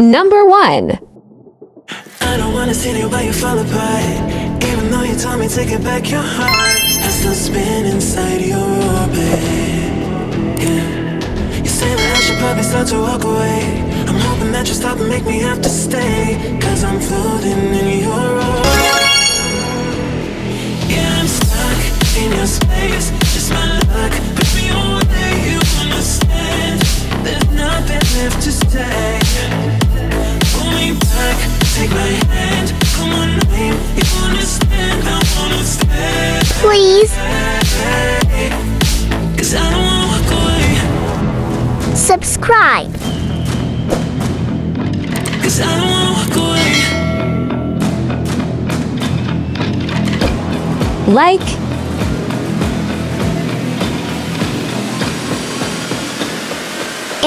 Number 1. I don't wanna see you while you fall apart. Even though you told me to get back your heart, I still spin inside your orbit. Yeah. You say that I should probably start to walk away. I'm hoping that you stop and make me have to stay, 'cause I'm floating in your orbit. Yeah, I'm stuck in your space. Just my luck, put me away, you understand. There's nothing left to say. Pull me back, take my hand. Come on, name, you understand. I wanna stay. Please. 'Cause I don't wanna walk away. Subscribe. 'Cause I don't wanna walk away. Like,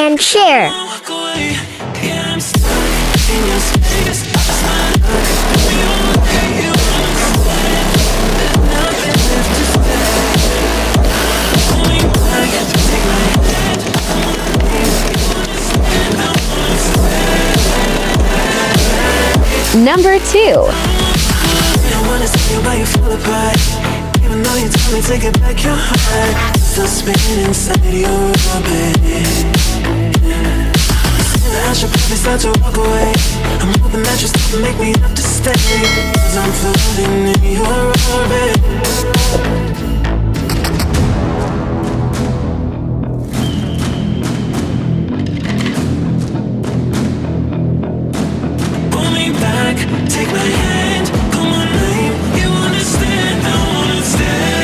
and share. I don't wanna walk away. Yeah, I'm stuck in your space. Just my luck, put me away, you understand. There's nothing left to say. Pull me back, take my hand. Come on, name, you understand. I wanna stay. Number 2. I don't wanna see you while you fall apart. Even though you told me to get back your heart, still spinning inside your orbit. I should probably start to walk away. I'm hoping that you stop and make me have to stay, 'cause I'm floating in your orbit. Pull me back, take my hand. Come on, name, you understand. I wanna stay,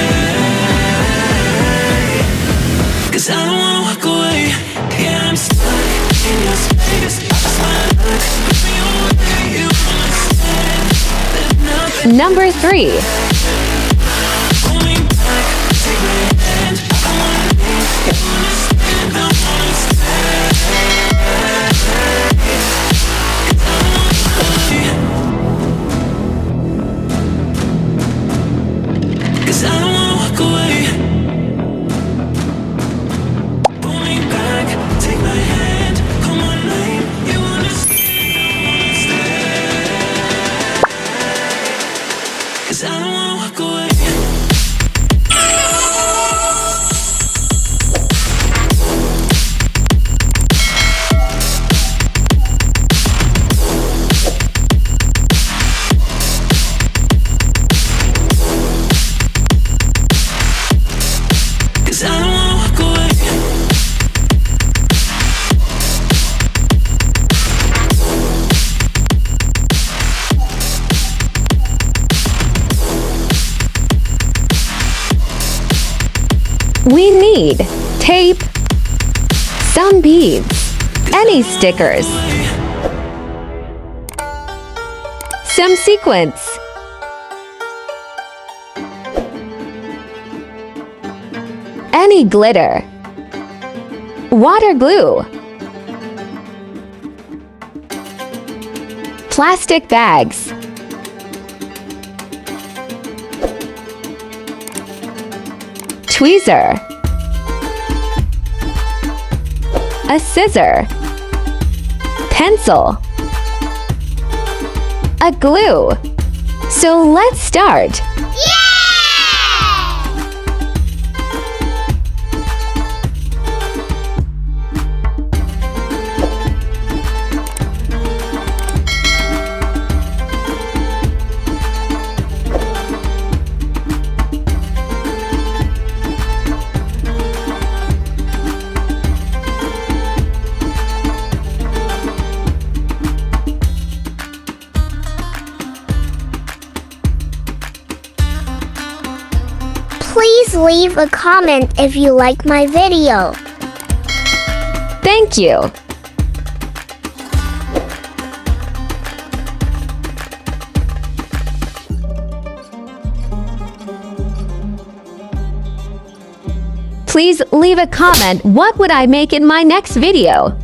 'cause I don't wanna walk away. Yeah, I'm stuck in your space. Just my luck, put me away, you understand. There's nothing. Number 3. Pull me back, take my hand. Come on, name, you understand. I wanna stay, 'cause I don't wanna walk away. 'Cause I don't wanna walk away. Pull me back, take my hand. Come on, name, you understand. I wanna stay, 'cause I don't wanna walk away. Cause I don't wanna walk away. We need tape, some beads, any stickers, some sequins, any glitter, water glue, plastic bags, tweezer, a scissor, pencil, a glue. So let's start. Please leave a comment if you like my video. Thank you. Please leave a comment. What would I make in my next video?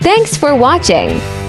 Thanks for watching.